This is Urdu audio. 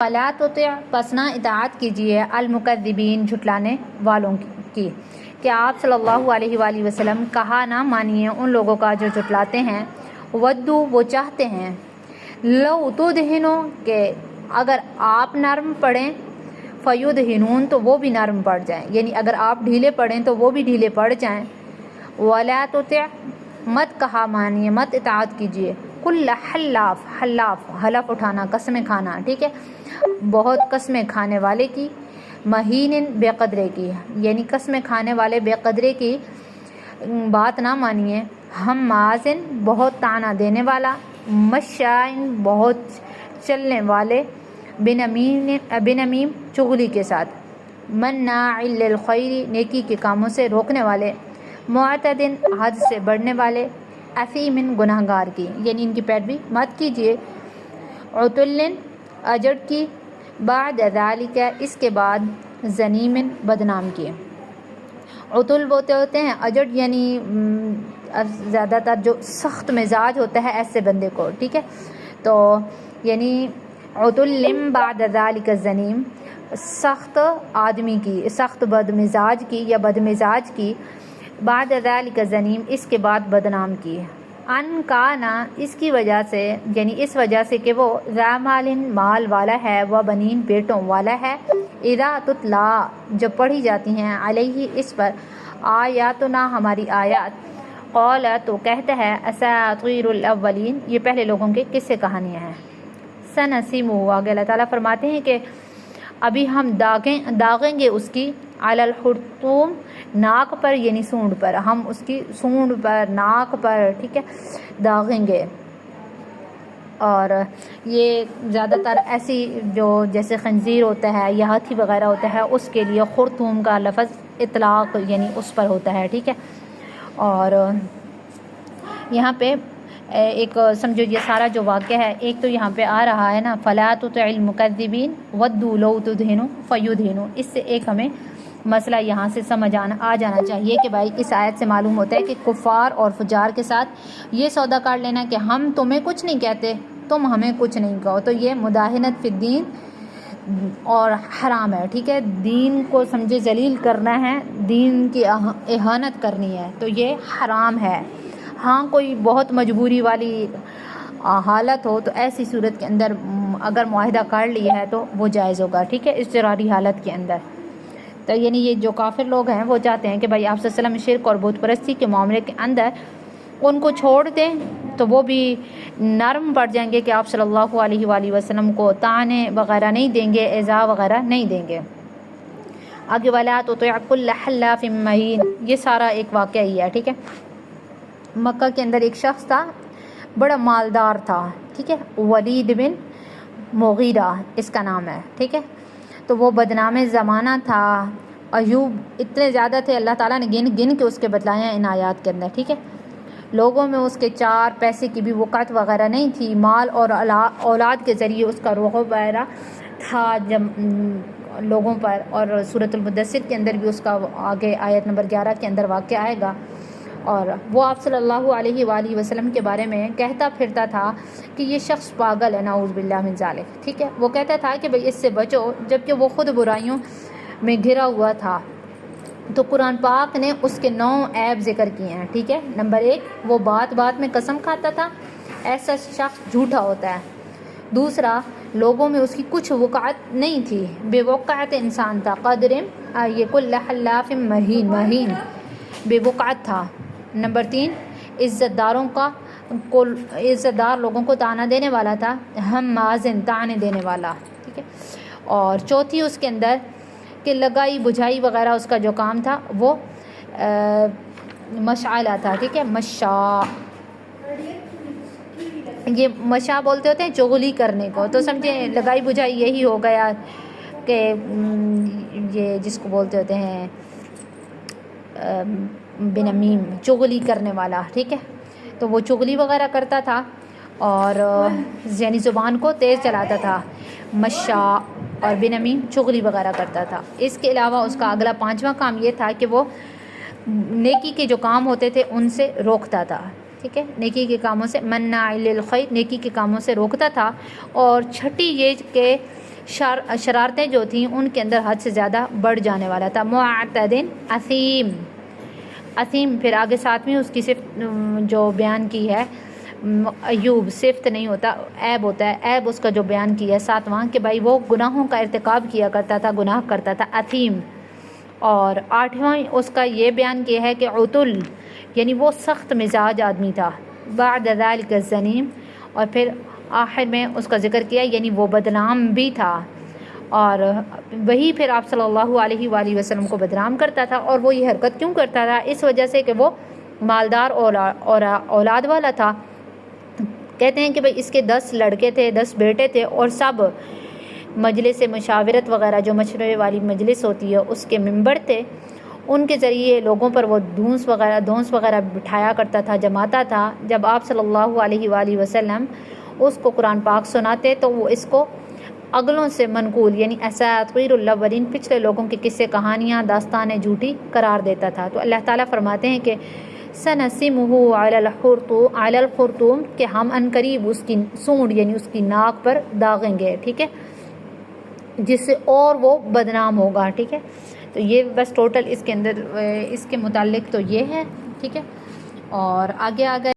فلا تطع پس نہ اطاعت کیجیے المکذبین جھٹلانے والوں کی، کہ آپ صلی اللہ علیہ وآلہ وسلم کہا نہ مانیے ان لوگوں کا جو جھٹلاتے ہیں، ودو وہ چاہتے ہیں، لو تدہنو کہ اگر آپ نرم پڑیں، فیدہنون تو وہ بھی نرم پڑ جائیں، یعنی اگر آپ ڈھیلے پڑیں تو وہ بھی ڈھیلے پڑ جائیں۔ ولا تطع مت کہا مانیے، مت اطاعت کیجیے، کل حلاف، حلاف حلف اٹھانا، قسمیں کھانا، ٹھیک ہے، بہت قسمیں کھانے والے کی، مہین بے قدرے کی، یعنی قسمیں کھانے والے بے قدرے کی بات نہ مانیے، ہمازن بہت طعنہ دینے والا، مشائن بہت چلنے والے، بنمیم چغلی کے ساتھ، مناع للخیر نیکی کے کاموں سے روکنے والے، معتدن حد سے بڑھنے والے، اثیم گناہگار کی، یعنی ان کی پیروی مت کیجیے، عتلن اجڑ کی، بعد ذالک اس کے بعد، زنیم بدنام کی۔ عتل بولتے ہوتے ہیں اجڑ، یعنی زیادہ تر جو سخت مزاج ہوتا ہے ایسے بندے کو، ٹھیک ہے، تو یعنی عتل بعد ذالک زنیم، سخت آدمی کی، سخت بد مزاج کی یا بد مزاج کی، بعد ذالک زنیم اس کے بعد بدنام کی، ان کانا اس کی وجہ سے، یعنی اس وجہ سے کہ وہ ذا مال مال والا ہے، و بنین بیٹوں والا ہے، اذا تتلا جب پڑھی جاتی ہیں، علیہ اس پر، آیاتنا ہماری آیات، قال تو کہتا ہے، اساطیر الاولین یہ پہلے لوگوں کے قصے کہانیاں ہیں، سنسیمہ آگے اللہ تعالیٰ فرماتے ہیں کہ ابھی ہم داغیں گے اس کی، علی الخرطوم ناک پر، یعنی سونڈ پر، ہم اس کی سونڈ پر، ناک پر، ٹھیک ہے، داغیں گے۔ اور یہ زیادہ تر ایسی جو جیسے خنزیر ہوتا ہے یا ہاتھی وغیرہ ہوتا ہے اس کے لیے خرطوم کا لفظ اطلاق یعنی اس پر ہوتا ہے، ٹھیک ہے۔ اور یہاں پہ ایک سمجھو یہ سارا جو واقعہ ہے، ایک تو یہاں پہ آ رہا ہے نا، فلا تطع المکذبین ودوا لو تدہنوا فیدہنون، اس سے ایک ہمیں مسئلہ یہاں سے سمجھ آ جانا چاہیے کہ بھائی اس آیت سے معلوم ہوتا ہے کہ کفار اور فجار کے ساتھ یہ سودا کر لینا کہ ہم تمہیں کچھ نہیں کہتے، تم ہمیں کچھ نہیں کہو، تو یہ مداہنت فی الدین اور حرام ہے، ٹھیک ہے، دین کو سمجھے ذلیل کرنا ہے، دین کی اہانت کرنی ہے، تو یہ حرام ہے۔ ہاں کوئی بہت مجبوری والی حالت ہو تو ایسی صورت کے اندر اگر معاہدہ کر لیا ہے تو وہ جائز ہوگا، ٹھیک ہے، اضطراری حالت کے اندر۔ تو یعنی یہ جو کافر لوگ ہیں وہ چاہتے ہیں کہ بھائی آپ صلی اللہ علیہ وسلم شرک اور بت پرستی کے معاملے کے اندر ان کو چھوڑ دیں تو وہ بھی نرم پڑ جائیں گے کہ آپ صلی اللہ علیہ وآلہ وسلم کو طعنے وغیرہ نہیں دیں گے، ایذا وغیرہ نہیں دیں گے۔ آگے ولا تطع کل حلاف مہین، یہ سارا ایک واقعہ ہی ہے، ٹھیک ہے۔ مکہ کے اندر ایک شخص تھا، بڑا مالدار تھا، ٹھیک ہے، ولید بن مغیرہ اس کا نام ہے، ٹھیک ہے، تو وہ بدنام زمانہ تھا، ایوب اتنے زیادہ تھے، اللہ تعالیٰ نے گن کے اس کے بتلایا ان آیات کے اندر، ٹھیک ہے۔ لوگوں میں اس کے چار پیسے کی بھی وقعت وغیرہ نہیں تھی، مال اور اولاد کے ذریعے اس کا رغب وغیرہ تھا جب لوگوں پر، اور سورۃ المدثر کے اندر بھی اس کا آگے آیت نمبر 11 کے اندر واقعہ آئے گا۔ اور وہ آپ صلی اللہ علیہ وآلہ وسلم کے بارے میں کہتا پھرتا تھا کہ یہ شخص پاگل ہے، نعوذ باللہ من ذالک، ٹھیک ہے، وہ کہتا تھا کہ بھئی اس سے بچو، جبکہ وہ خود برائیوں میں گھرا ہوا تھا۔ تو قرآن پاک نے اس کے 9 عیب ذکر کیے ہیں، ٹھیک ہے۔ نمبر 1، وہ بات بات میں قسم کھاتا تھا، ایسا شخص جھوٹا ہوتا ہے۔ دوسرا، لوگوں میں اس کی کچھ وقعت نہیں تھی، بے وقعت انسان تھا، قدرم یہ کل حلاف مہین بے وقعت تھا۔ نمبر 3، عزت دار لوگوں کو طعنہ دینے والا تھا، ہمازن طعنے دینے والا، ٹھیک ہے۔ اور چوتھی اس کے اندر کہ لگائی بجھائی وغیرہ اس کا جو کام تھا وہ مشعلہ تھا، ٹھیک ہے، مشاء، یہ مشاء بولتے ہوتے ہیں چغلی کرنے کو، تو سمجھیں لگائی بجھائی یہی ہو گیا کہ یہ جس کو بولتے ہوتے ہیں بنمیم، چغلی کرنے والا، ٹھیک ہے، تو وہ چغلی وغیرہ کرتا تھا اور یعنی زبان کو تیز چلاتا تھا، مشاء اور بنمیم چغلی وغیرہ کرتا تھا۔ اس کے علاوہ اس کا اگلا 5واں کام یہ تھا کہ وہ نیکی کے جو کام ہوتے تھے ان سے روکتا تھا، ٹھیک ہے، نیکی کے کاموں سے، مناع للخیر نیکی کے کاموں سے روکتا تھا۔ اور چھٹی یہ کہ شرارتیں جو تھیں ان کے اندر حد سے زیادہ بڑھ جانے والا تھا۔ معتد اثیم، اثیم پھر آگے ساتھ میں اس کی صفت جو بیان کی ہے، ایوب صفت نہیں ہوتا عیب ہوتا ہے، عیب اس کا جو بیان کیا ہے ساتواں کہ بھائی وہ گناہوں کا ارتکاب کیا کرتا تھا، گناہ کرتا تھا، اثیم۔ اور آٹھواں اس کا یہ بیان کیا ہے کہ عتل یعنی وہ سخت مزاج آدمی تھا، بعد ذلک الزنیم، اور پھر آخر میں اس کا ذکر کیا یعنی وہ بدنام بھی تھا، اور وہی پھر آپ صلی اللہ علیہ وآلہ وسلم کو بدنام کرتا تھا۔ اور وہ یہ حرکت کیوں کرتا تھا؟ اس وجہ سے کہ وہ مالدار اولاد والا تھا۔ کہتے ہیں کہ بھئی اس کے 10 لڑکے تھے، 10 بیٹے تھے، اور سب مجلس مشاورت وغیرہ جو مشورے والی مجلس ہوتی ہے اس کے ممبر تھے، ان کے ذریعے لوگوں پر وہ دھونس وغیرہ بٹھایا کرتا تھا، جماتا تھا۔ جب آپ صلی اللہ علیہ وآلہ وسلم اس کو قرآن پاک سناتے تو وہ اس کو اگلوں سے منقول یعنی اساطیر الاولین، پچھلے لوگوں کے قصے کہانیاں داستانیں جھوٹی قرار دیتا تھا۔ تو اللہ تعالیٰ فرماتے ہیں کہ سنسمہ علی الخرطوم، کہ ہم ان قریب اس کی سونڈ یعنی اس کی ناک پر داغیں گے، ٹھیک ہے، جس سے اور وہ بدنام ہوگا، ٹھیک ہے۔ تو یہ بس ٹوٹل اس کے اندر اس کے متعلق تو یہ ہے، ٹھیک ہے۔ اور آگے